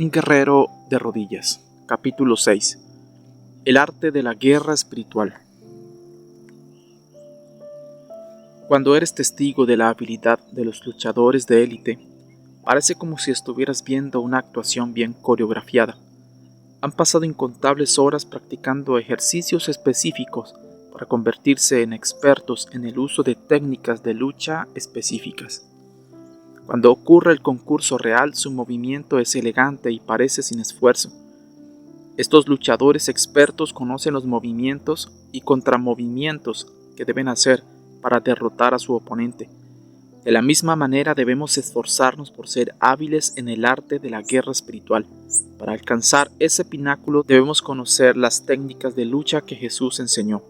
Un guerrero de rodillas. Capítulo 6. El arte de la guerra espiritual. Cuando eres testigo de la habilidad de los luchadores de élite, parece como si estuvieras viendo una actuación bien coreografiada. Han pasado incontables horas practicando ejercicios específicos para convertirse en expertos en el uso de técnicas de lucha específicas. Cuando ocurre el concurso real, su movimiento es elegante y parece sin esfuerzo. Estos luchadores expertos conocen los movimientos y contramovimientos que deben hacer para derrotar a su oponente. De la misma manera debemos esforzarnos por ser hábiles en el arte de la guerra espiritual. Para alcanzar ese pináculo debemos conocer las técnicas de lucha que Jesús enseñó.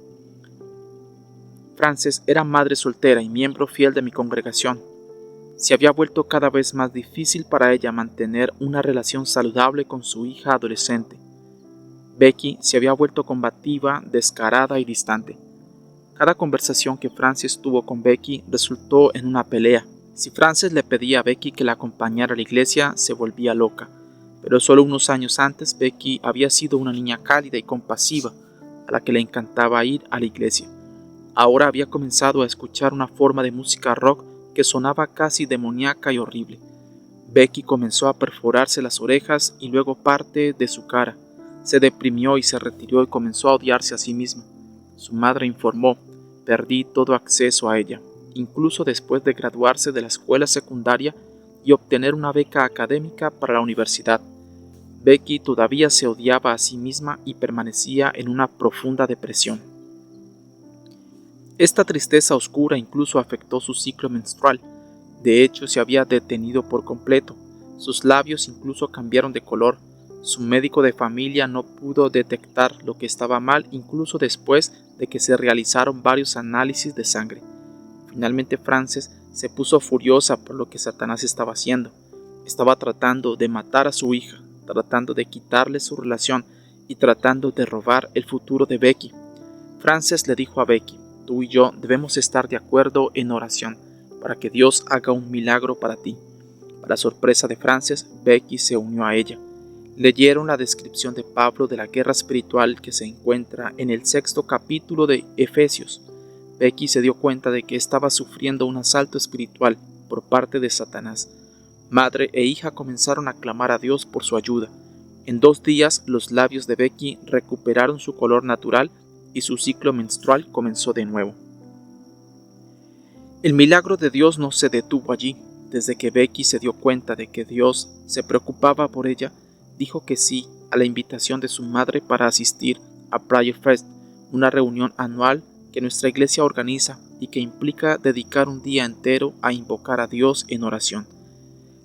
Frances era madre soltera y miembro fiel de mi congregación. Se había vuelto cada vez más difícil para ella mantener una relación saludable con su hija adolescente. Becky se había vuelto combativa, descarada y distante. Cada conversación que Frances tuvo con Becky resultó en una pelea. Si Frances le pedía a Becky que la acompañara a la iglesia, se volvía loca. Pero solo unos años antes, Becky había sido una niña cálida y compasiva, a la que le encantaba ir a la iglesia. Ahora había comenzado a escuchar una forma de música rock que sonaba casi demoníaca y horrible. Becky comenzó a perforarse las orejas y luego parte de su cara. Se deprimió y se retiró y comenzó a odiarse a sí misma. Su madre informó: perdí todo acceso a ella, incluso después de graduarse de la escuela secundaria y obtener una beca académica para la universidad. Becky todavía se odiaba a sí misma y permanecía en una profunda depresión. Esta tristeza oscura incluso afectó su ciclo menstrual. De hecho, se había detenido por completo. Sus labios incluso cambiaron de color. Su médico de familia no pudo detectar lo que estaba mal incluso después de que se realizaron varios análisis de sangre. Finalmente Frances se puso furiosa por lo que Satanás estaba haciendo. Estaba tratando de matar a su hija, tratando de quitarle su relación y tratando de robar el futuro de Becky. Frances le dijo a Becky: tú y yo debemos estar de acuerdo en oración para que Dios haga un milagro para ti. Para sorpresa de Frances, Becky se unió a ella. Leyeron la descripción de Pablo de la guerra espiritual que se encuentra en el 6º capítulo de Efesios. Becky se dio cuenta de que estaba sufriendo un asalto espiritual por parte de Satanás. Madre e hija comenzaron a clamar a Dios por su ayuda. En 2 días, los labios de Becky recuperaron su color natural y su ciclo menstrual comenzó de nuevo. El milagro de Dios no se detuvo allí. Desde que Becky se dio cuenta de que Dios se preocupaba por ella, dijo que sí a la invitación de su madre para asistir a Prayer Fest, una reunión anual que nuestra iglesia organiza y que implica dedicar un día entero a invocar a Dios en oración.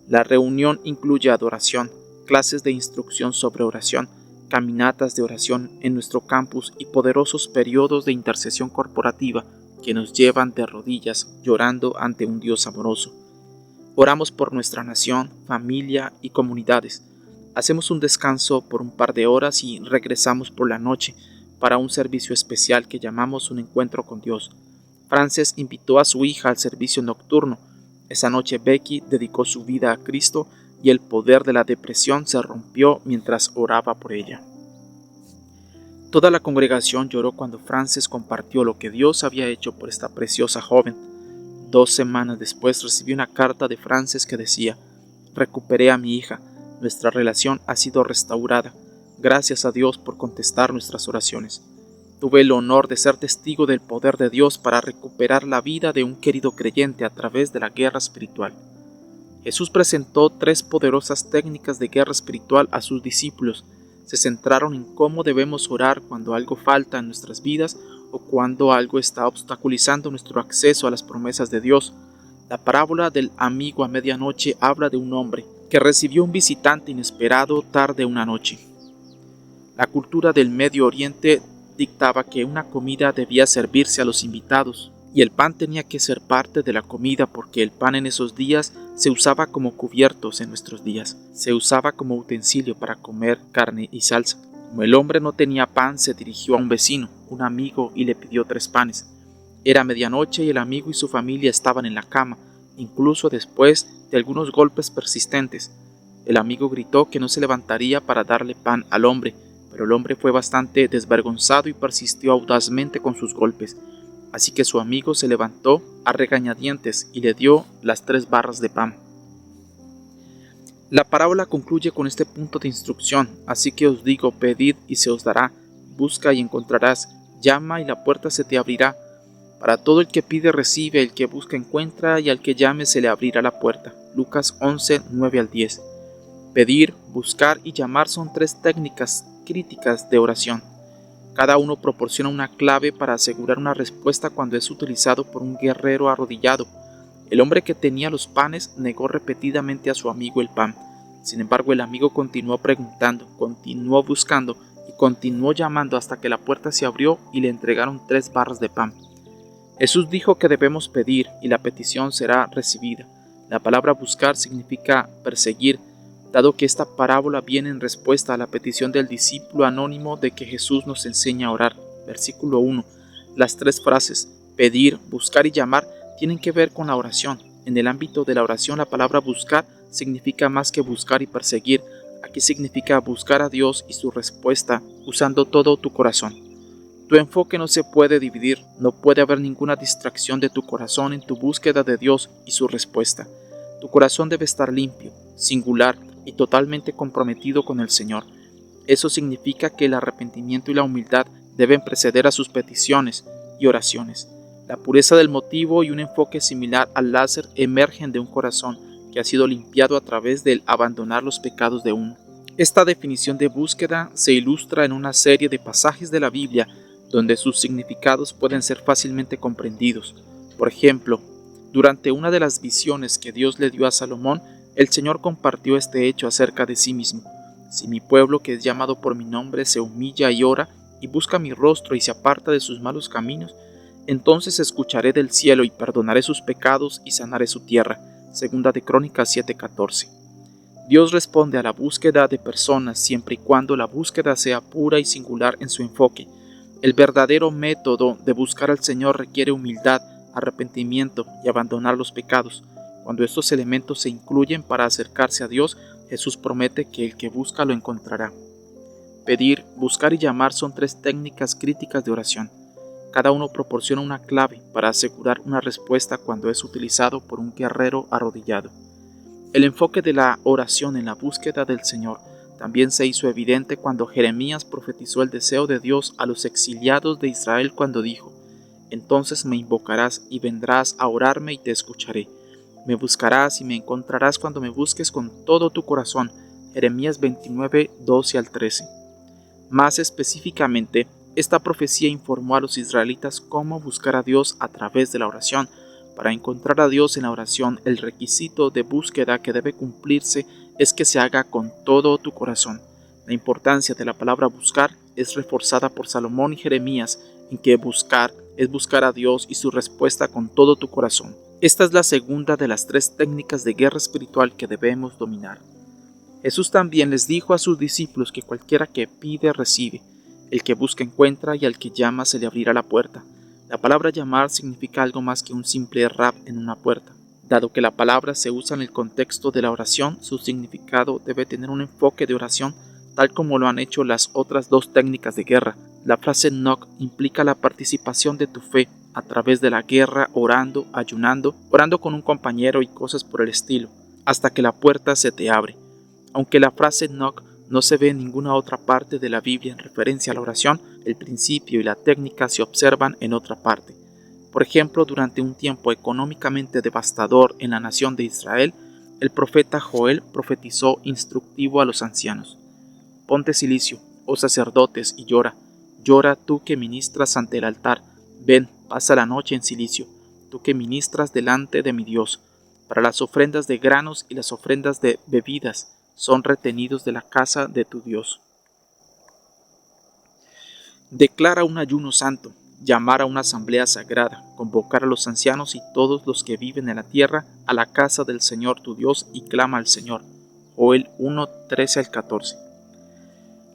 La reunión incluye adoración, clases de instrucción sobre oración, caminatas de oración en nuestro campus y poderosos periodos de intercesión corporativa que nos llevan de rodillas llorando ante un Dios amoroso. Oramos por nuestra nación, familia y comunidades. Hacemos un descanso por un par de horas y regresamos por la noche para un servicio especial que llamamos un encuentro con Dios. Frances invitó a su hija al servicio nocturno. Esa noche Becky dedicó su vida a Cristo y el poder de la depresión se rompió mientras oraba por ella. Toda la congregación lloró cuando Frances compartió lo que Dios había hecho por esta preciosa joven. 2 semanas después recibí una carta de Frances que decía: recuperé a mi hija. Nuestra relación ha sido restaurada. Gracias a Dios por contestar nuestras oraciones. Tuve el honor de ser testigo del poder de Dios para recuperar la vida de un querido creyente a través de la guerra espiritual. Jesús presentó 3 poderosas técnicas de guerra espiritual a sus discípulos. Se centraron en cómo debemos orar cuando algo falta en nuestras vidas o cuando algo está obstaculizando nuestro acceso a las promesas de Dios. La parábola del amigo a medianoche habla de un hombre que recibió un visitante inesperado tarde una noche. La cultura del Medio Oriente dictaba que una comida debía servirse a los invitados y el pan tenía que ser parte de la comida porque el pan en esos días se usaba como cubiertos en nuestros días. Se usaba como utensilio para comer carne y salsa. Como el hombre no tenía pan, se dirigió a un vecino, un amigo, y le pidió 3 panes. Era medianoche y el amigo y su familia estaban en la cama, incluso después de algunos golpes persistentes. El amigo gritó que no se levantaría para darle pan al hombre, pero el hombre fue bastante desvergonzado y persistió audazmente con sus golpes. Así que su amigo se levantó a regañadientes y le dio las 3 barras de pan. La parábola concluye con este punto de instrucción: así que os digo, pedid y se os dará, busca y encontrarás, llama y la puerta se te abrirá. Para todo el que pide recibe, el que busca encuentra, y al que llame se le abrirá la puerta. Lucas 11, 9 al 10. Pedir, buscar y llamar son 3 técnicas críticas de oración. Cada uno proporciona una clave para asegurar una respuesta cuando es utilizado por un guerrero arrodillado. El hombre que tenía los panes negó repetidamente a su amigo el pan. Sin embargo, el amigo continuó preguntando, continuó buscando y continuó llamando hasta que la puerta se abrió y le entregaron 3 barras de pan. Jesús dijo que debemos pedir y la petición será recibida. La palabra buscar significa perseguir, dado que esta parábola viene en respuesta a la petición del discípulo anónimo de que Jesús nos enseña a orar. Versículo 1. Las 3 frases, pedir, buscar y llamar, tienen que ver con la oración. En el ámbito de la oración, la palabra buscar significa más que buscar y perseguir. Aquí significa buscar a Dios y su respuesta usando todo tu corazón. Tu enfoque no se puede dividir, no puede haber ninguna distracción de tu corazón en tu búsqueda de Dios y su respuesta. Tu corazón debe estar limpio, singular y totalmente comprometido con el Señor. Eso significa que el arrepentimiento y la humildad deben preceder a sus peticiones y oraciones. La pureza del motivo y un enfoque similar al láser emergen de un corazón que ha sido limpiado a través del abandonar los pecados de uno. Esta definición de búsqueda se ilustra en una serie de pasajes de la Biblia donde sus significados pueden ser fácilmente comprendidos. Por ejemplo, durante una de las visiones que Dios le dio a Salomón, el Señor compartió este hecho acerca de sí mismo. Si mi pueblo, que es llamado por mi nombre, se humilla y ora, y busca mi rostro y se aparta de sus malos caminos, entonces escucharé del cielo y perdonaré sus pecados y sanaré su tierra. Segunda de Crónicas 7:14. Dios responde a la búsqueda de personas siempre y cuando la búsqueda sea pura y singular en su enfoque. El verdadero método de buscar al Señor requiere humildad, arrepentimiento y abandonar los pecados. Cuando estos elementos se incluyen para acercarse a Dios, Jesús promete que el que busca lo encontrará. Pedir, buscar y llamar son 3 técnicas críticas de oración. Cada uno proporciona una clave para asegurar una respuesta cuando es utilizado por un guerrero arrodillado. El enfoque de la oración en la búsqueda del Señor también se hizo evidente cuando Jeremías profetizó el deseo de Dios a los exiliados de Israel cuando dijo: «Entonces me invocarás y vendrás a orarme y te escucharé. Me buscarás y me encontrarás cuando me busques con todo tu corazón». Jeremías 29, 12 al 13. Más específicamente, esta profecía informó a los israelitas cómo buscar a Dios a través de la oración. Para encontrar a Dios en la oración, el requisito de búsqueda que debe cumplirse es que se haga con todo tu corazón. La importancia de la palabra buscar es reforzada por Salomón y Jeremías, en que buscar es buscar a Dios y su respuesta con todo tu corazón. Esta es la segunda de las 3 técnicas de guerra espiritual que debemos dominar. Jesús también les dijo a sus discípulos que cualquiera que pide recibe, el que busca encuentra y al que llama se le abrirá la puerta. La palabra llamar significa algo más que un simple rap en una puerta. Dado que la palabra se usa en el contexto de la oración, su significado debe tener un enfoque de oración, tal como lo han hecho las otras 2 técnicas de guerra. La frase knock implica la participación de tu fe a través de la guerra, orando, ayunando, orando con un compañero y cosas por el estilo, hasta que la puerta se te abre. Aunque la frase knock no se ve en ninguna otra parte de la Biblia en referencia a la oración, el principio y la técnica se observan en otra parte. Por ejemplo, durante un tiempo económicamente devastador en la nación de Israel, el profeta Joel profetizó instructivo a los ancianos: «Ponte cilicio, oh sacerdotes, y llora. Llora tú que ministras ante el altar. Ven, pasa la noche en cilicio, tú que ministras delante de mi Dios. Para las ofrendas de granos y las ofrendas de bebidas son retenidos de la casa de tu Dios». Declara un ayuno santo, llamar a una asamblea sagrada, convocar a los ancianos y todos los que viven en la tierra a la casa del Señor tu Dios y clama al Señor. Joel 1, 13 al 14.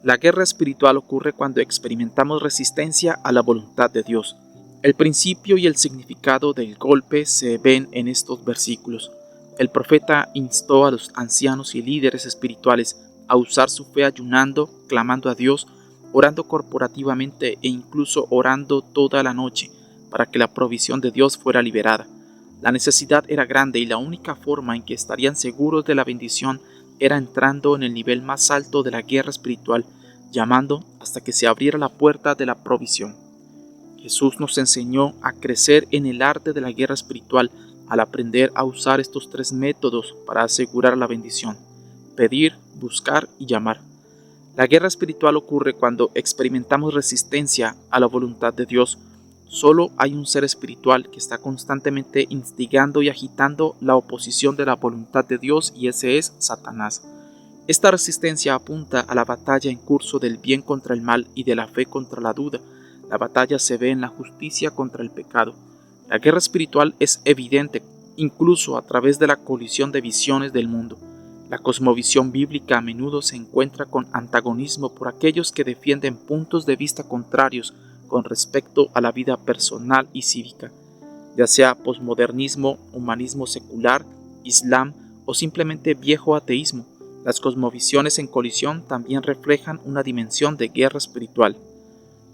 La guerra espiritual ocurre cuando experimentamos resistencia a la voluntad de Dios. El principio y el significado del golpe se ven en estos versículos. El profeta instó a los ancianos y líderes espirituales a usar su fe ayunando, clamando a Dios, orando corporativamente e incluso orando toda la noche para que la provisión de Dios fuera liberada. La necesidad era grande y la única forma en que estarían seguros de la bendición era entrando en el nivel más alto de la guerra espiritual, llamando hasta que se abriera la puerta de la provisión. Jesús nos enseñó a crecer en el arte de la guerra espiritual al aprender a usar estos 3 métodos para asegurar la bendición: pedir, buscar y llamar. La guerra espiritual ocurre cuando experimentamos resistencia a la voluntad de Dios. Solo hay un ser espiritual que está constantemente instigando y agitando la oposición de la voluntad de Dios, y ese es Satanás. Esta resistencia apunta a la batalla en curso del bien contra el mal y de la fe contra la duda. La batalla se ve en la justicia contra el pecado. La guerra espiritual es evidente incluso a través de la colisión de visiones del mundo. La cosmovisión bíblica a menudo se encuentra con antagonismo por aquellos que defienden puntos de vista contrarios con respecto a la vida personal y cívica, ya sea posmodernismo, humanismo secular, islam o simplemente viejo ateísmo. Las cosmovisiones en colisión también reflejan una dimensión de guerra espiritual.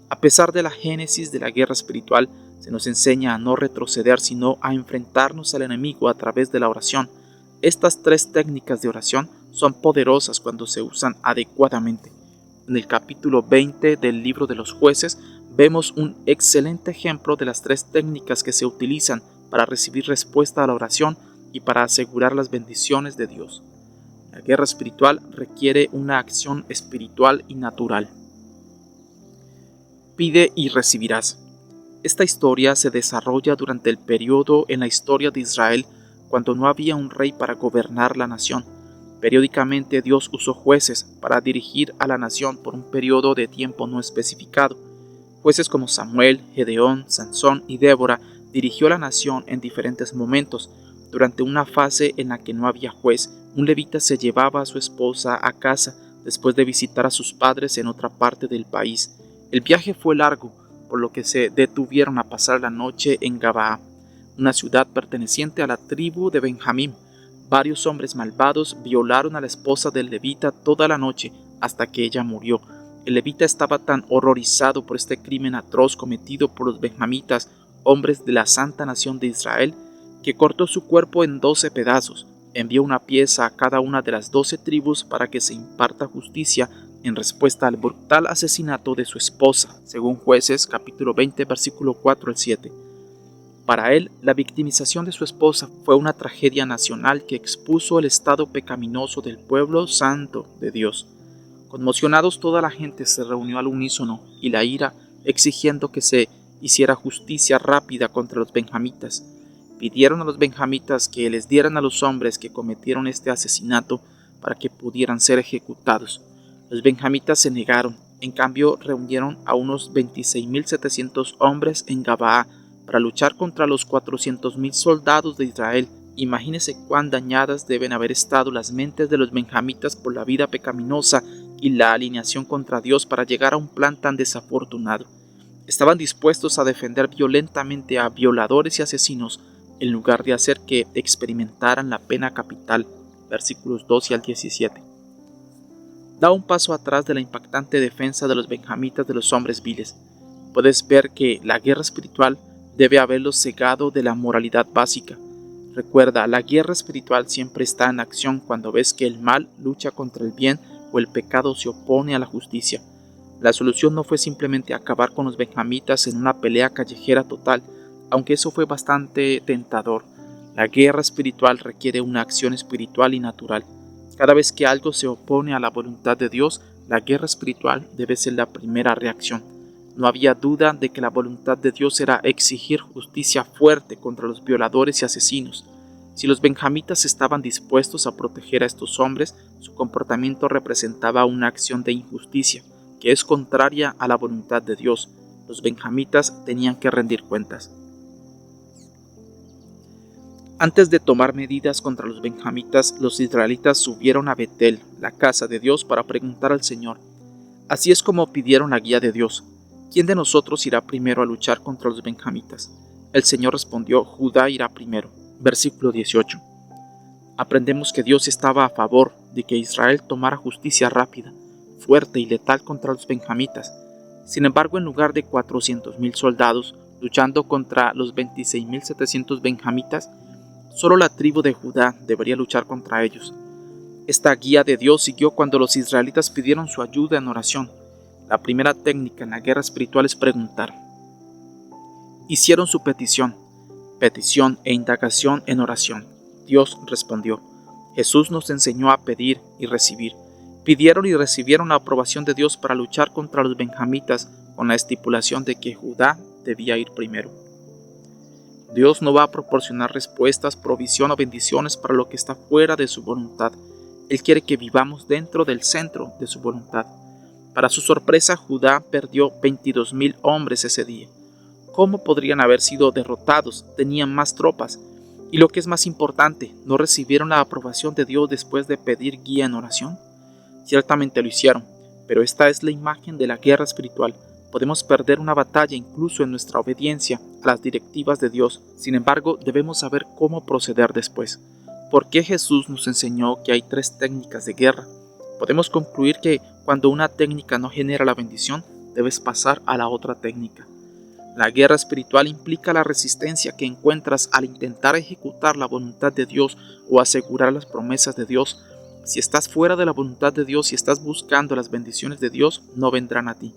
A pesar de la génesis de la guerra espiritual, se nos enseña a no retroceder, sino a enfrentarnos al enemigo a través de la oración. Estas 3 técnicas de oración son poderosas cuando se usan adecuadamente. En el capítulo 20 del libro de los Jueces, vemos un excelente ejemplo de las 3 técnicas que se utilizan para recibir respuesta a la oración y para asegurar las bendiciones de Dios. La guerra espiritual requiere una acción espiritual y natural. Pide y recibirás. Esta historia se desarrolla durante el periodo en la historia de Israel cuando no había un rey para gobernar la nación. Periódicamente Dios usó jueces para dirigir a la nación por un periodo de tiempo no especificado. Jueces como Samuel, Gedeón, Sansón y Débora dirigió a la nación en diferentes momentos. Durante una fase en la que no había juez, un levita se llevaba a su esposa a casa después de visitar a sus padres en otra parte del país. El viaje fue largo, por lo que se detuvieron a pasar la noche en Gabaa, una ciudad perteneciente a la tribu de Benjamín. Varios hombres malvados violaron a la esposa del levita toda la noche hasta que ella murió. El levita estaba tan horrorizado por este crimen atroz cometido por los benjamitas, hombres de la santa nación de Israel, que cortó su cuerpo en 12 pedazos. Envió una pieza a cada una de las 12 tribus para que se imparta justicia en respuesta al brutal asesinato de su esposa, según Jueces capítulo 20, versículo 4 al 7. Para él, la victimización de su esposa fue una tragedia nacional que expuso el estado pecaminoso del pueblo santo de Dios. Conmocionados, toda la gente se reunió al unísono y la ira, exigiendo que se hiciera justicia rápida contra los benjamitas. Pidieron a los benjamitas que les dieran a los hombres que cometieron este asesinato para que pudieran ser ejecutados. Los benjamitas se negaron. En cambio, reunieron a unos 26.700 hombres en Gabaa para luchar contra los 400.000 soldados de Israel. Imagínense cuán dañadas deben haber estado las mentes de los benjamitas por la vida pecaminosa y la alineación contra Dios para llegar a un plan tan desafortunado. Estaban dispuestos a defender violentamente a violadores y asesinos en lugar de hacer que experimentaran la pena capital. Versículos 12 al 17. Da un paso atrás de la impactante defensa de los benjamitas de los hombres viles. Puedes ver que la guerra espiritual debe haberlos cegado de la moralidad básica. Recuerda, la guerra espiritual siempre está en acción cuando ves que el mal lucha contra el bien o el pecado se opone a la justicia. La solución no fue simplemente acabar con los benjamitas en una pelea callejera total, aunque eso fue bastante tentador. La guerra espiritual requiere una acción espiritual y natural. Cada vez que algo se opone a la voluntad de Dios, la guerra espiritual debe ser la primera reacción. No había duda de que la voluntad de Dios era exigir justicia fuerte contra los violadores y asesinos. Si los benjamitas estaban dispuestos a proteger a estos hombres, su comportamiento representaba una acción de injusticia, que es contraria a la voluntad de Dios. Los benjamitas tenían que rendir cuentas. Antes de tomar medidas contra los benjamitas, los israelitas subieron a Betel, la casa de Dios, para preguntar al Señor. Así es como pidieron la guía de Dios. ¿Quién de nosotros irá primero a luchar contra los benjamitas? El Señor respondió, Judá irá primero. Versículo 18. Aprendemos que Dios estaba a favor de que Israel tomara justicia rápida, fuerte y letal contra los benjamitas. Sin embargo, en lugar de 400,000 soldados luchando contra los 26,700 benjamitas, solo la tribu de Judá debería luchar contra ellos. Esta guía de Dios siguió cuando los israelitas pidieron su ayuda en oración. La primera técnica en la guerra espiritual es preguntar. Hicieron su petición e indagación en oración. Dios respondió. Jesús nos enseñó a pedir y recibir. Pidieron y recibieron la aprobación de Dios para luchar contra los benjamitas con la estipulación de que Judá debía ir primero. Dios no va a proporcionar respuestas, provisión o bendiciones para lo que está fuera de su voluntad. Él quiere que vivamos dentro del centro de su voluntad. Para su sorpresa, Judá perdió 22,000 hombres ese día. ¿Cómo podrían haber sido derrotados? Tenían más tropas. Y lo que es más importante, ¿no recibieron la aprobación de Dios después de pedir guía en oración? Ciertamente lo hicieron, pero esta es la imagen de la guerra espiritual. Podemos perder una batalla incluso en nuestra obediencia a las directivas de Dios. Sin embargo, debemos saber cómo proceder después. ¿Por qué Jesús nos enseñó que hay 3 técnicas de guerra? Podemos concluir que cuando una técnica no genera la bendición, debes pasar a la otra técnica. La guerra espiritual implica la resistencia que encuentras al intentar ejecutar la voluntad de Dios o asegurar las promesas de Dios. Si estás fuera de la voluntad de Dios y estás buscando las bendiciones de Dios, no vendrán a ti.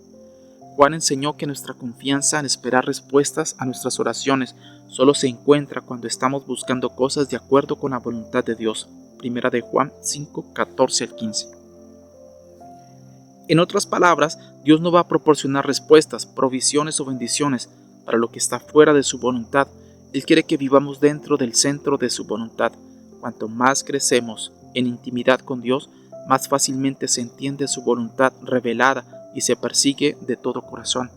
Juan enseñó que nuestra confianza en esperar respuestas a nuestras oraciones solo se encuentra cuando estamos buscando cosas de acuerdo con la voluntad de Dios. Primera de Juan 5, 14 al 15. En otras palabras, Dios no va a proporcionar respuestas, provisiones o bendiciones para lo que está fuera de su voluntad. Él quiere que vivamos dentro del centro de su voluntad. Cuanto más crecemos en intimidad con Dios, más fácilmente se entiende su voluntad revelada y se persigue de todo corazón.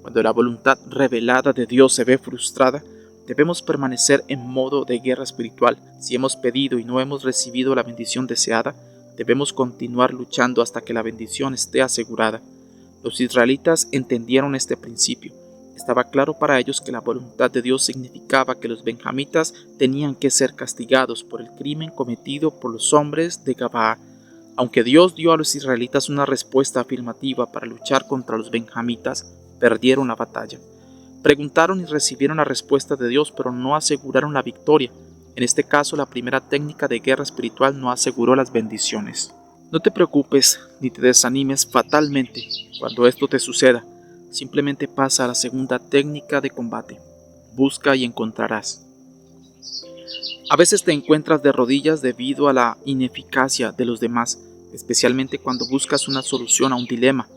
Cuando la voluntad revelada de Dios se ve frustrada, debemos permanecer en modo de guerra espiritual. Si hemos pedido y no hemos recibido la bendición deseada, debemos continuar luchando hasta que la bendición esté asegurada. Los israelitas entendieron este principio. Estaba claro para ellos que la voluntad de Dios significaba que los benjamitas tenían que ser castigados por el crimen cometido por los hombres de Gabaa. Aunque Dios dio a los israelitas una respuesta afirmativa para luchar contra los benjamitas, perdieron la batalla. Preguntaron y recibieron la respuesta de Dios, pero no aseguraron la victoria. En este caso, la primera técnica de guerra espiritual no aseguró las bendiciones. No te preocupes ni te desanimes fatalmente cuando esto te suceda. Simplemente pasa a la segunda técnica de combate. Busca y encontrarás. A veces te encuentras de rodillas debido a la ineficacia de los demás, especialmente cuando buscas una solución a un dilema.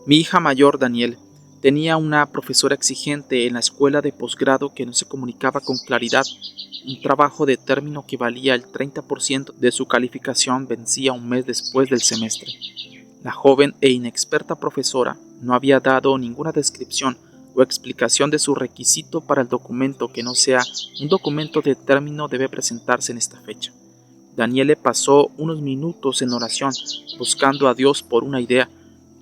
Mi hija mayor, Daniel, tenía una profesora exigente en la escuela de posgrado que no se comunicaba con claridad. Un trabajo de término que valía el 30% de su calificación vencía un mes después del semestre. La joven e inexperta profesora no había dado ninguna descripción o explicación de su requisito para el documento que no sea un documento de término debe presentarse en esta fecha. Daniele pasó unos minutos en oración, buscando a Dios por una idea.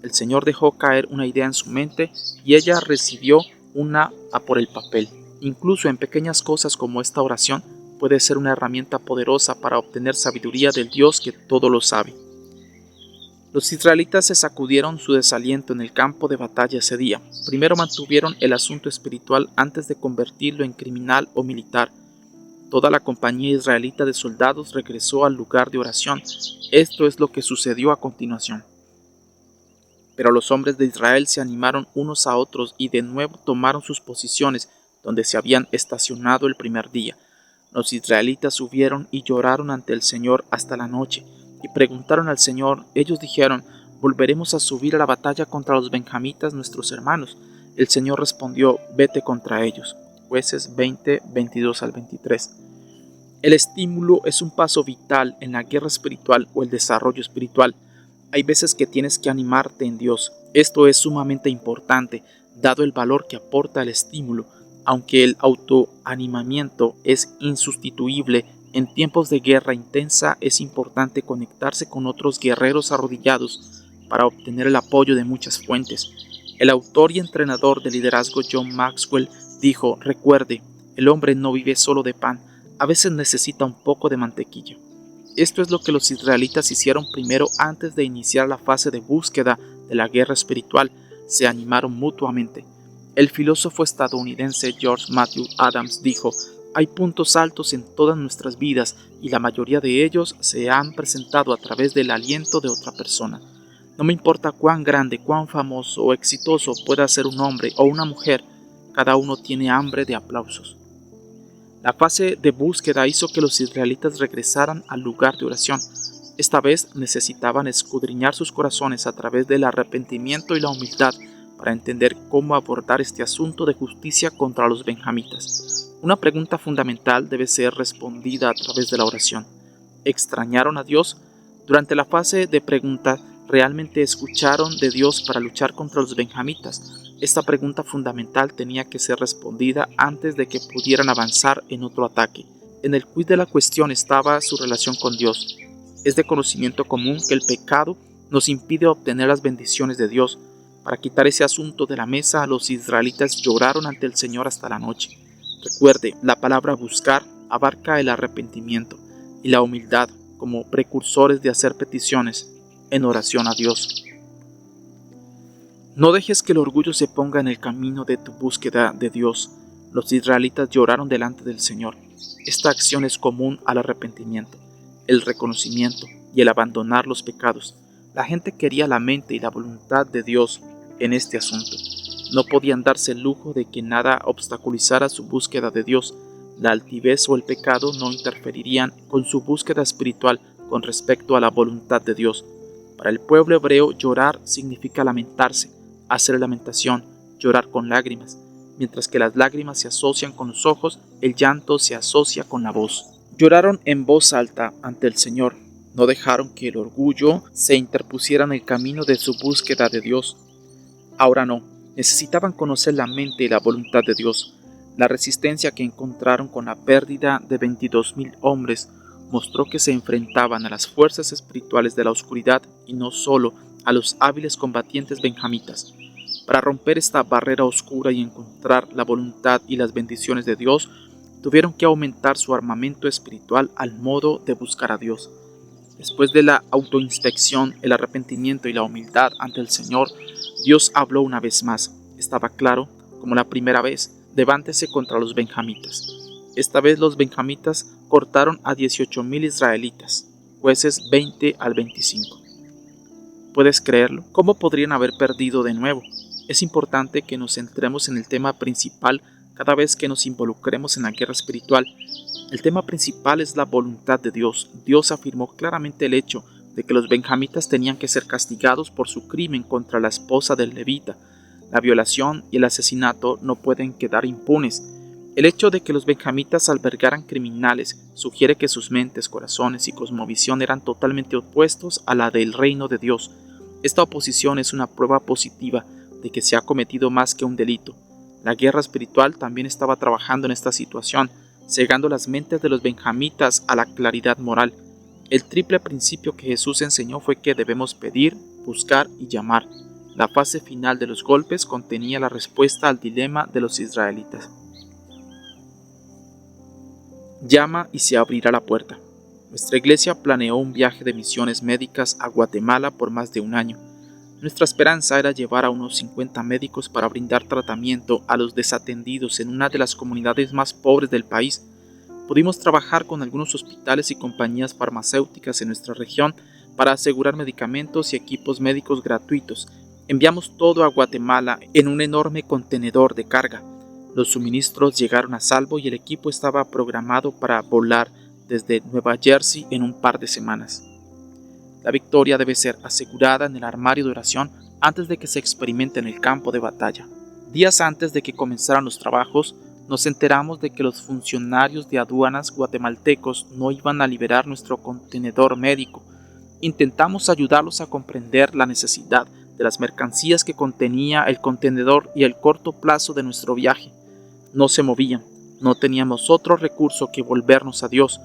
El Señor dejó caer una idea en su mente y ella recibió una a por el papel. Incluso en pequeñas cosas como esta oración puede ser una herramienta poderosa para obtener sabiduría del Dios que todo lo sabe. Los israelitas se sacudieron su desaliento en el campo de batalla ese día. Primero mantuvieron el asunto espiritual antes de convertirlo en criminal o militar. Toda la compañía israelita de soldados regresó al lugar de oración. Esto es lo que sucedió a continuación. Pero los hombres de Israel se animaron unos a otros y de nuevo tomaron sus posiciones donde se habían estacionado el primer día. Los israelitas subieron y lloraron ante el Señor hasta la noche y preguntaron al Señor. Ellos dijeron: «¿Volveremos a subir a la batalla contra los benjamitas, nuestros hermanos?» El Señor respondió: «Vete contra ellos». Jueces 20, 22 al 23. El estímulo es un paso vital en la guerra espiritual o el desarrollo espiritual. Hay veces que tienes que animarte en Dios. Esto es sumamente importante, dado el valor que aporta el estímulo. Aunque el autoanimamiento es insustituible, en tiempos de guerra intensa es importante conectarse con otros guerreros arrodillados para obtener el apoyo de muchas fuentes. El autor y entrenador de liderazgo John Maxwell dijo: «Recuerde, el hombre no vive solo de pan, a veces necesita un poco de mantequilla. Esto es lo que los israelitas hicieron primero antes de iniciar la fase de búsqueda de la guerra espiritual. Se animaron mutuamente. El filósofo estadounidense George Matthew Adams dijo: hay puntos altos en todas nuestras vidas y la mayoría de ellos se han presentado a través del aliento de otra persona. No me importa cuán grande, cuán famoso o exitoso pueda ser un hombre o una mujer, cada uno tiene hambre de aplausos. La fase de búsqueda hizo que los israelitas regresaran al lugar de oración. Esta vez necesitaban escudriñar sus corazones a través del arrepentimiento y la humildad para entender cómo abordar este asunto de justicia contra los benjamitas. Una pregunta fundamental debe ser respondida a través de la oración. ¿Extrañaron a Dios? Durante la fase de pregunta, ¿realmente escucharon de Dios para luchar contra los benjamitas? Esta pregunta fundamental tenía que ser respondida antes de que pudieran avanzar en otro ataque. En el quid de la cuestión estaba su relación con Dios. Es de conocimiento común que el pecado nos impide obtener las bendiciones de Dios. Para quitar ese asunto de la mesa, los israelitas lloraron ante el Señor hasta la noche. Recuerde, la palabra buscar abarca el arrepentimiento y la humildad como precursores de hacer peticiones en oración a Dios. No dejes que el orgullo se ponga en el camino de tu búsqueda de Dios. Los israelitas lloraron delante del Señor. Esta acción es común al arrepentimiento, el reconocimiento y el abandonar los pecados. La gente quería la mente y la voluntad de Dios en este asunto. No podían darse el lujo de que nada obstaculizara su búsqueda de Dios. La altivez o el pecado no interferirían con su búsqueda espiritual con respecto a la voluntad de Dios. Para el pueblo hebreo, llorar significa lamentarse, hacer lamentación, llorar con lágrimas. Mientras que las lágrimas se asocian con los ojos, el llanto se asocia con la voz. Lloraron en voz alta ante el Señor. No dejaron que el orgullo se interpusiera en el camino de su búsqueda de Dios. Ahora no, necesitaban conocer la mente y la voluntad de Dios. La resistencia que encontraron con la pérdida de 22,000 hombres mostró que se enfrentaban a las fuerzas espirituales de la oscuridad y no solo a los hábiles combatientes benjamitas. Para romper esta barrera oscura y encontrar la voluntad y las bendiciones de Dios, tuvieron que aumentar su armamento espiritual al modo de buscar a Dios. Después de la autoinspección, el arrepentimiento y la humildad ante el Señor, Dios habló una vez más. Estaba claro, como la primera vez: levántese contra los benjamitas. Esta vez los benjamitas cortaron a 18,000 israelitas, Jueces 20 al 25. ¿Puedes creerlo? ¿Cómo podrían haber perdido de nuevo? Es importante que nos centremos en el tema principal cada vez que nos involucremos en la guerra espiritual. El tema principal es la voluntad de Dios. Dios afirmó claramente el hecho de que los benjamitas tenían que ser castigados por su crimen contra la esposa del levita. La violación y el asesinato no pueden quedar impunes. El hecho de que los benjamitas albergaran criminales sugiere que sus mentes, corazones y cosmovisión eran totalmente opuestos a la del reino de Dios. Esta oposición es una prueba positiva de que se ha cometido más que un delito. La guerra espiritual también estaba trabajando en esta situación, cegando las mentes de los benjamitas a la claridad moral. El triple principio que Jesús enseñó fue que debemos pedir, buscar y llamar. La fase final de los golpes contenía la respuesta al dilema de los israelitas. Llama y se abrirá la puerta. Nuestra iglesia planeó un viaje de misiones médicas a Guatemala por más de un año. Nuestra esperanza era llevar a unos 50 médicos para brindar tratamiento a los desatendidos en una de las comunidades más pobres del país. Pudimos trabajar con algunos hospitales y compañías farmacéuticas en nuestra región para asegurar medicamentos y equipos médicos gratuitos. Enviamos todo a Guatemala en un enorme contenedor de carga. Los suministros llegaron a salvo y el equipo estaba programado para volar desde Nueva Jersey en un par de semanas. La victoria debe ser asegurada en el armario de oración antes de que se experimente en el campo de batalla. Días antes de que comenzaran los trabajos, nos enteramos de que los funcionarios de aduanas guatemaltecos no iban a liberar nuestro contenedor médico. Intentamos ayudarlos a comprender la necesidad de las mercancías que contenía el contenedor y el corto plazo de nuestro viaje. No se movían. No teníamos otro recurso que volvernos a Dios.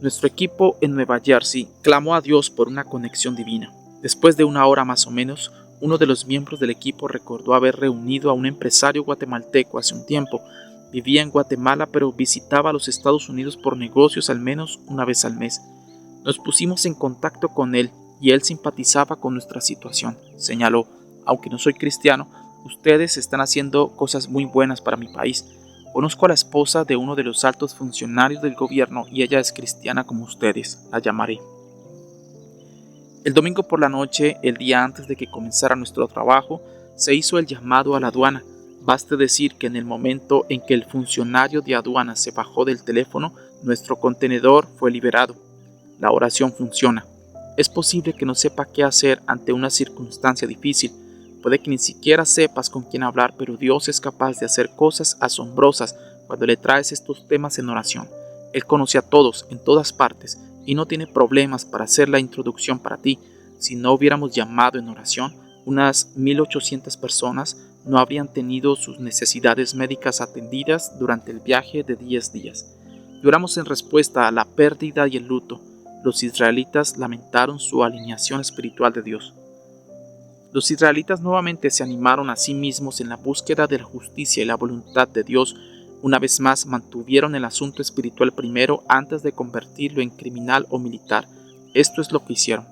Nuestro equipo en Nueva Jersey clamó a Dios por una conexión divina. Después de una hora más o menos, uno de los miembros del equipo recordó haber reunido a un empresario guatemalteco hace un tiempo. Vivía en Guatemala, pero visitaba los Estados Unidos por negocios al menos una vez al mes. Nos pusimos en contacto con él y él simpatizaba con nuestra situación. Señaló: aunque no soy cristiano, ustedes están haciendo cosas muy buenas para mi país. Conozco a la esposa de uno de los altos funcionarios del gobierno y ella es cristiana como ustedes. La llamaré. El domingo por la noche, el día antes de que comenzara nuestro trabajo, se hizo el llamado a la aduana. Baste decir que en el momento en que el funcionario de aduana se bajó del teléfono, nuestro contenedor fue liberado. La oración funciona. Es posible que no sepa qué hacer ante una circunstancia difícil. Puede que ni siquiera sepas con quién hablar, pero Dios es capaz de hacer cosas asombrosas cuando le traes estos temas en oración. Él conoce a todos, en todas partes, y no tiene problemas para hacer la introducción para ti. Si no hubiéramos llamado en oración, unas 1,800 personas no habrían tenido sus necesidades médicas atendidas durante el viaje de 10 días. Lloramos en respuesta a la pérdida y el luto. Los israelitas lamentaron su alineación espiritual de Dios. Los israelitas nuevamente se animaron a sí mismos en la búsqueda de la justicia y la voluntad de Dios. Una vez más mantuvieron el asunto espiritual primero antes de convertirlo en criminal o militar. Esto es lo que hicieron.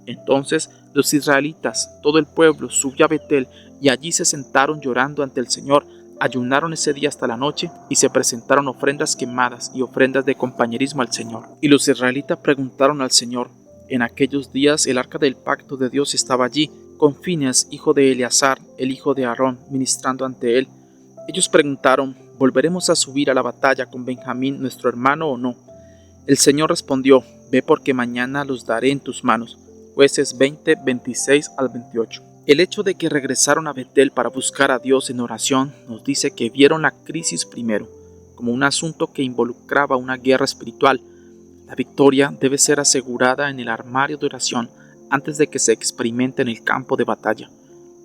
Entonces los israelitas, todo el pueblo, subió a Betel y allí se sentaron llorando ante el Señor. Ayunaron ese día hasta la noche y se presentaron ofrendas quemadas y ofrendas de compañerismo al Señor. Y los israelitas preguntaron al Señor. En aquellos días el arca del pacto de Dios estaba allí, con Fineas, hijo de Eleazar, el hijo de Aarón, ministrando ante él. Ellos preguntaron: ¿volveremos a subir a la batalla con Benjamín, nuestro hermano, o no? El Señor respondió: ve, porque mañana los daré en tus manos. Jueces 20, 26 al 28. El hecho de que regresaron a Betel para buscar a Dios en oración nos dice que vieron la crisis primero, como un asunto que involucraba una guerra espiritual. La victoria debe ser asegurada en el armario de oración antes de que se experimente en el campo de batalla.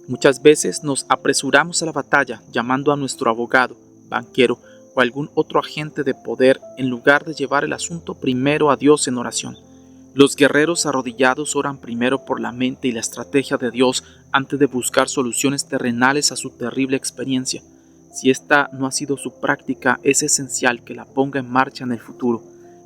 Muchas veces nos apresuramos a la batalla llamando a nuestro abogado, banquero o algún otro agente de poder en lugar de llevar el asunto primero a Dios en oración. Los guerreros arrodillados oran primero por la mente y la estrategia de Dios antes de buscar soluciones terrenales a su terrible experiencia. Si esta no ha sido su práctica, es esencial que la ponga en marcha en el futuro.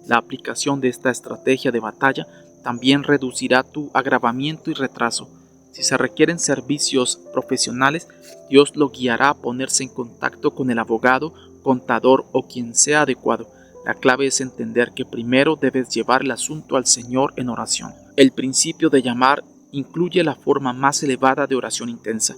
La aplicación de esta estrategia de batalla también reducirá tu agravamiento y retraso. Si se requieren servicios profesionales, Dios lo guiará a ponerse en contacto con el abogado, contador o quien sea adecuado. La clave es entender que primero debes llevar el asunto al Señor en oración. El principio de llamar incluye la forma más elevada de oración intensa.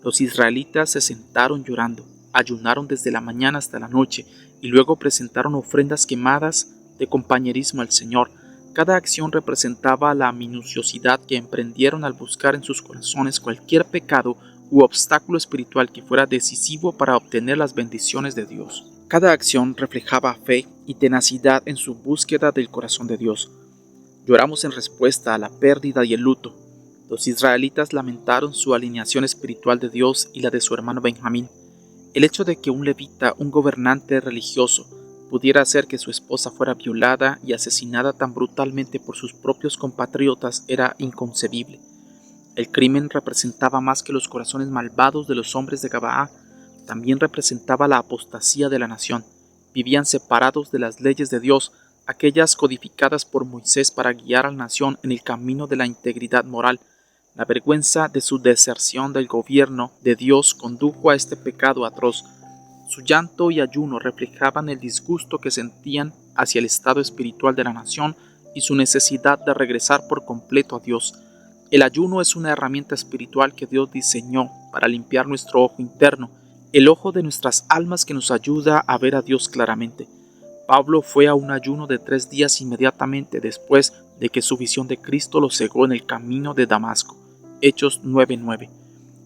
Los israelitas se sentaron llorando, ayunaron desde la mañana hasta la noche y luego presentaron ofrendas quemadas de compañerismo al Señor. Cada acción representaba la minuciosidad que emprendieron al buscar en sus corazones cualquier pecado u obstáculo espiritual que fuera decisivo para obtener las bendiciones de Dios. Cada acción reflejaba fe y tenacidad en su búsqueda del corazón de Dios. Lloramos en respuesta a la pérdida y el luto. Los israelitas lamentaron su alineación espiritual de Dios y la de su hermano Benjamín. El hecho de que un levita, un gobernante religioso, pudiera hacer que su esposa fuera violada y asesinada tan brutalmente por sus propios compatriotas era inconcebible. El crimen representaba más que los corazones malvados de los hombres de Gabaá, también representaba la apostasía de la nación. Vivían separados de las leyes de Dios, aquellas codificadas por Moisés para guiar a la nación en el camino de la integridad moral. La vergüenza de su deserción del gobierno de Dios condujo a este pecado atroz. Su llanto y ayuno reflejaban el disgusto que sentían hacia el estado espiritual de la nación y su necesidad de regresar por completo a Dios. El ayuno es una herramienta espiritual que Dios diseñó para limpiar nuestro ojo interno, el ojo de nuestras almas que nos ayuda a ver a Dios claramente. Pablo fue a un ayuno de 3 días inmediatamente después de que su visión de Cristo lo cegó en el camino de Damasco. Hechos 9:9.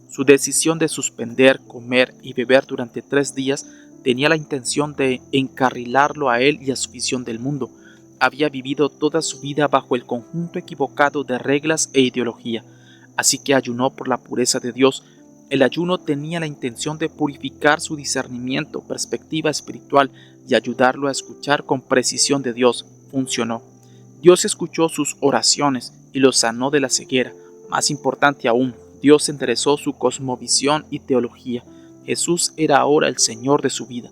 Su decisión de suspender, comer y beber durante 3 días tenía la intención de encarrilarlo a él y a su visión del mundo. Había vivido toda su vida bajo el conjunto equivocado de reglas e ideología, así que ayunó por la pureza de Dios. El ayuno tenía la intención de purificar su discernimiento, perspectiva espiritual y ayudarlo a escuchar con precisión de Dios. Funcionó. Dios escuchó sus oraciones y lo sanó de la ceguera. Más importante aún, Dios enderezó su cosmovisión y teología. Jesús era ahora el Señor de su vida.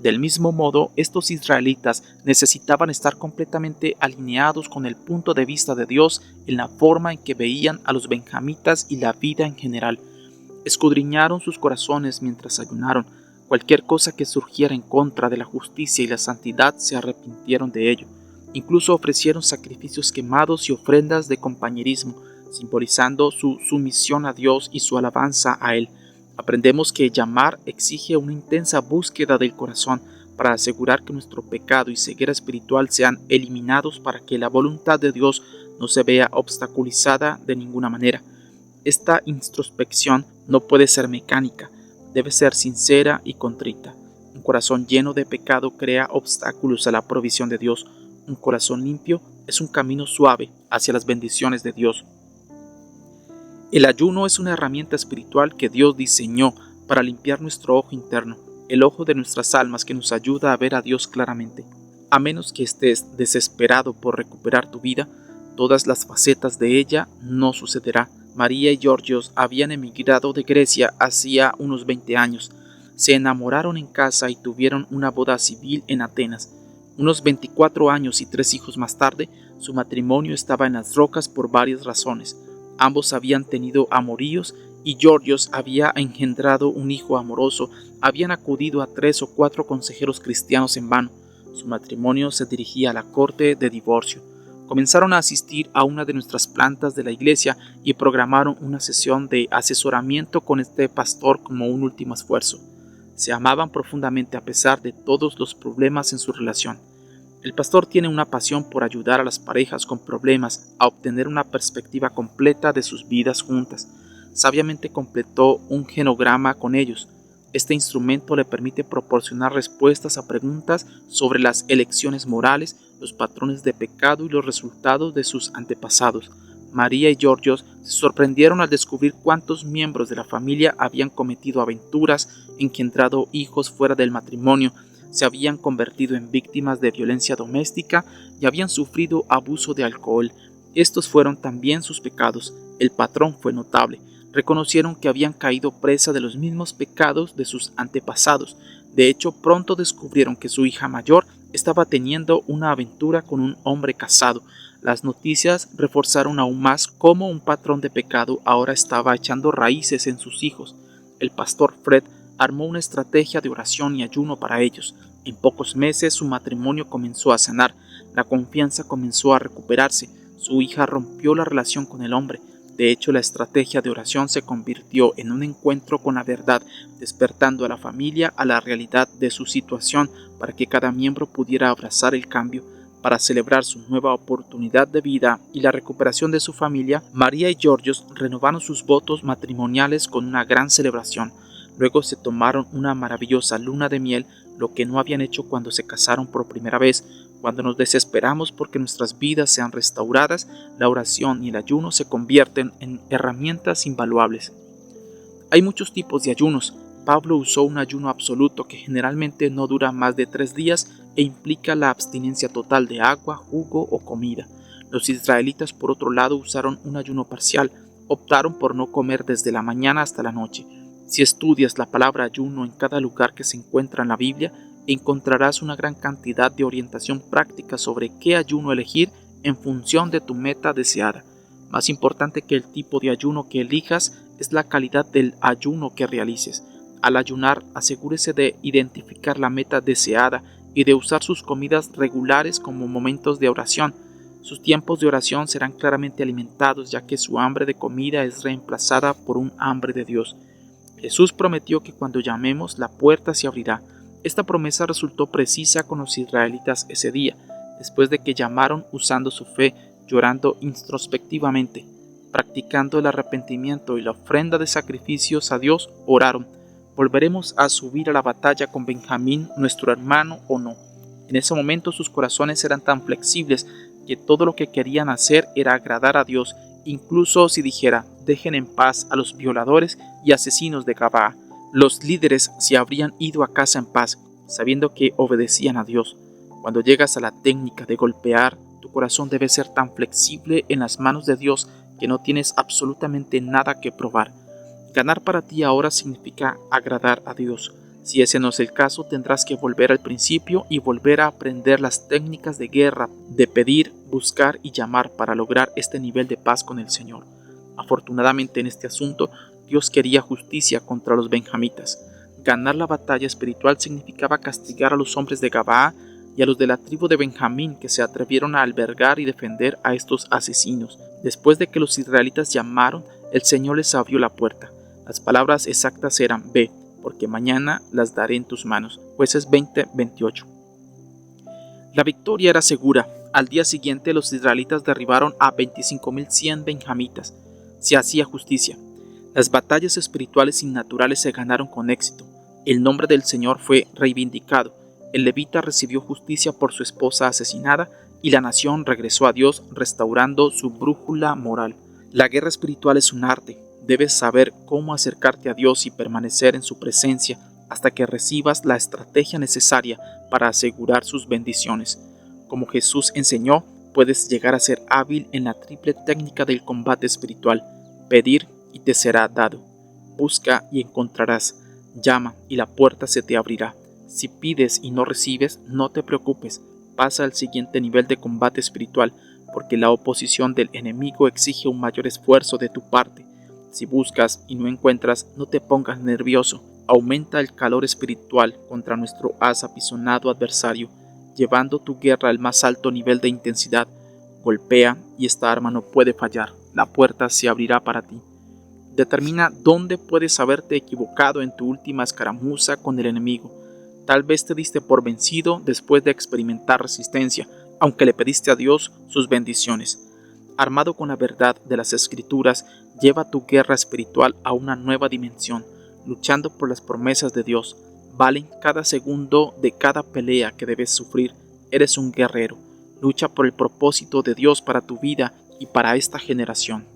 Del mismo modo, estos israelitas necesitaban estar completamente alineados con el punto de vista de Dios en la forma en que veían a los benjamitas y la vida en general. Escudriñaron sus corazones mientras ayunaron. Cualquier cosa que surgiera en contra de la justicia y la santidad se arrepintieron de ello. Incluso ofrecieron sacrificios quemados y ofrendas de compañerismo, simbolizando su sumisión a Dios y su alabanza a Él. Aprendemos que llamar exige una intensa búsqueda del corazón para asegurar que nuestro pecado y ceguera espiritual sean eliminados para que la voluntad de Dios no se vea obstaculizada de ninguna manera. Esta introspección no puede ser mecánica, debe ser sincera y contrita. Un corazón lleno de pecado crea obstáculos a la provisión de Dios. Un corazón limpio es un camino suave hacia las bendiciones de Dios. El ayuno es una herramienta espiritual que Dios diseñó para limpiar nuestro ojo interno, el ojo de nuestras almas que nos ayuda a ver a Dios claramente. A menos que estés desesperado por recuperar tu vida, todas las facetas de ella no sucederá. María y Georgios habían emigrado de Grecia hacía unos 20 años. Se enamoraron en casa y tuvieron una boda civil en Atenas. Unos 24 años y 3 hijos más tarde, su matrimonio estaba en las rocas por varias razones. Ambos habían tenido amoríos y Georgios había engendrado un hijo amoroso. Habían acudido a 3 o 4 consejeros cristianos en vano. Su matrimonio se dirigía a la corte de divorcio. Comenzaron a asistir a una de nuestras plantas de la iglesia y programaron una sesión de asesoramiento con este pastor como un último esfuerzo. Se amaban profundamente a pesar de todos los problemas en su relación. El pastor tiene una pasión por ayudar a las parejas con problemas a obtener una perspectiva completa de sus vidas juntas. Sabiamente completó un genograma con ellos. Este instrumento le permite proporcionar respuestas a preguntas sobre las elecciones morales, los patrones de pecado y los resultados de sus antepasados. María y Georgios se sorprendieron al descubrir cuántos miembros de la familia habían cometido aventuras, engendrado hijos fuera del matrimonio, se habían convertido en víctimas de violencia doméstica y habían sufrido abuso de alcohol. Estos fueron también sus pecados. El patrón fue notable. Reconocieron que habían caído presa de los mismos pecados de sus antepasados. De hecho, pronto descubrieron que su hija mayor estaba teniendo una aventura con un hombre casado. Las noticias reforzaron aún más cómo un patrón de pecado ahora estaba echando raíces en sus hijos. El pastor Fred armó una estrategia de oración y ayuno para ellos. En pocos meses su matrimonio comenzó a sanar, la confianza comenzó a recuperarse, su hija rompió la relación con el hombre. De hecho, la estrategia de oración se convirtió en un encuentro con la verdad, despertando a la familia a la realidad de su situación para que cada miembro pudiera abrazar el cambio. Para celebrar su nueva oportunidad de vida y la recuperación de su familia, María y Georgios renovaron sus votos matrimoniales con una gran celebración. Luego se tomaron una maravillosa luna de miel, lo que no habían hecho cuando se casaron por primera vez. Cuando nos desesperamos porque nuestras vidas sean restauradas, la oración y el ayuno se convierten en herramientas invaluables. Hay muchos tipos de ayunos. Pablo usó un ayuno absoluto que generalmente no dura más de 3 días e implica la abstinencia total de agua, jugo o comida. Los israelitas, por otro lado, usaron un ayuno parcial. Optaron por no comer desde la mañana hasta la noche. Si estudias la palabra ayuno en cada lugar que se encuentra en la Biblia, encontrarás una gran cantidad de orientación práctica sobre qué ayuno elegir en función de tu meta deseada. Más importante que el tipo de ayuno que elijas es la calidad del ayuno que realices. Al ayunar, asegúrese de identificar la meta deseada y de usar sus comidas regulares como momentos de oración. Sus tiempos de oración serán claramente alimentados, ya que su hambre de comida es reemplazada por un hambre de Dios. Jesús prometió que cuando llamemos, la puerta se abrirá. Esta promesa resultó precisa con los israelitas ese día, después de que llamaron usando su fe, llorando introspectivamente, practicando el arrepentimiento y la ofrenda de sacrificios a Dios, oraron: ¿volveremos a subir a la batalla con Benjamín, nuestro hermano, o no? En ese momento sus corazones eran tan flexibles que todo lo que querían hacer era agradar a Dios, incluso si dijera: dejen en paz a los violadores y asesinos de Gabaa. Los líderes se habrían ido a casa en paz, sabiendo que obedecían a Dios. Cuando llegas a la técnica de golpear, tu corazón debe ser tan flexible en las manos de Dios que no tienes absolutamente nada que probar. Ganar para ti ahora significa agradar a Dios. Si ese no es el caso, tendrás que volver al principio y volver a aprender las técnicas de guerra, de pedir, buscar y llamar para lograr este nivel de paz con el Señor. Afortunadamente en este asunto, Dios quería justicia contra los benjamitas. Ganar la batalla espiritual significaba castigar a los hombres de Gabaa y a los de la tribu de Benjamín que se atrevieron a albergar y defender a estos asesinos. Después de que los israelitas llamaron, el Señor les abrió la puerta. Las palabras exactas eran: ve, porque mañana las daré en tus manos. Jueces 20:28. La victoria era segura. Al día siguiente los israelitas derribaron a 25.100 benjamitas. Se hacía justicia. Las batallas espirituales y naturales se ganaron con éxito. El nombre del Señor fue reivindicado. El levita recibió justicia por su esposa asesinada y la nación regresó a Dios restaurando su brújula moral. La guerra espiritual es un arte. Debes saber cómo acercarte a Dios y permanecer en su presencia hasta que recibas la estrategia necesaria para asegurar sus bendiciones. Como Jesús enseñó, puedes llegar a ser hábil en la triple técnica del combate espiritual: pedir y te será dado, busca y encontrarás, llama y la puerta se te abrirá. Si pides y no recibes, no te preocupes, pasa al siguiente nivel de combate espiritual, porque la oposición del enemigo exige un mayor esfuerzo de tu parte. Si buscas y no encuentras, no te pongas nervioso. Aumenta el calor espiritual contra nuestro apisonado adversario, llevando tu guerra al más alto nivel de intensidad. Golpea y esta arma no puede fallar. La puerta se abrirá para ti. Determina dónde puedes haberte equivocado en tu última escaramuza con el enemigo. Tal vez te diste por vencido después de experimentar resistencia, aunque le pediste a Dios sus bendiciones. Armado con la verdad de las Escrituras, lleva tu guerra espiritual a una nueva dimensión, luchando por las promesas de Dios. Valen cada segundo de cada pelea que debes sufrir. Eres un guerrero. Lucha por el propósito de Dios para tu vida y para esta generación.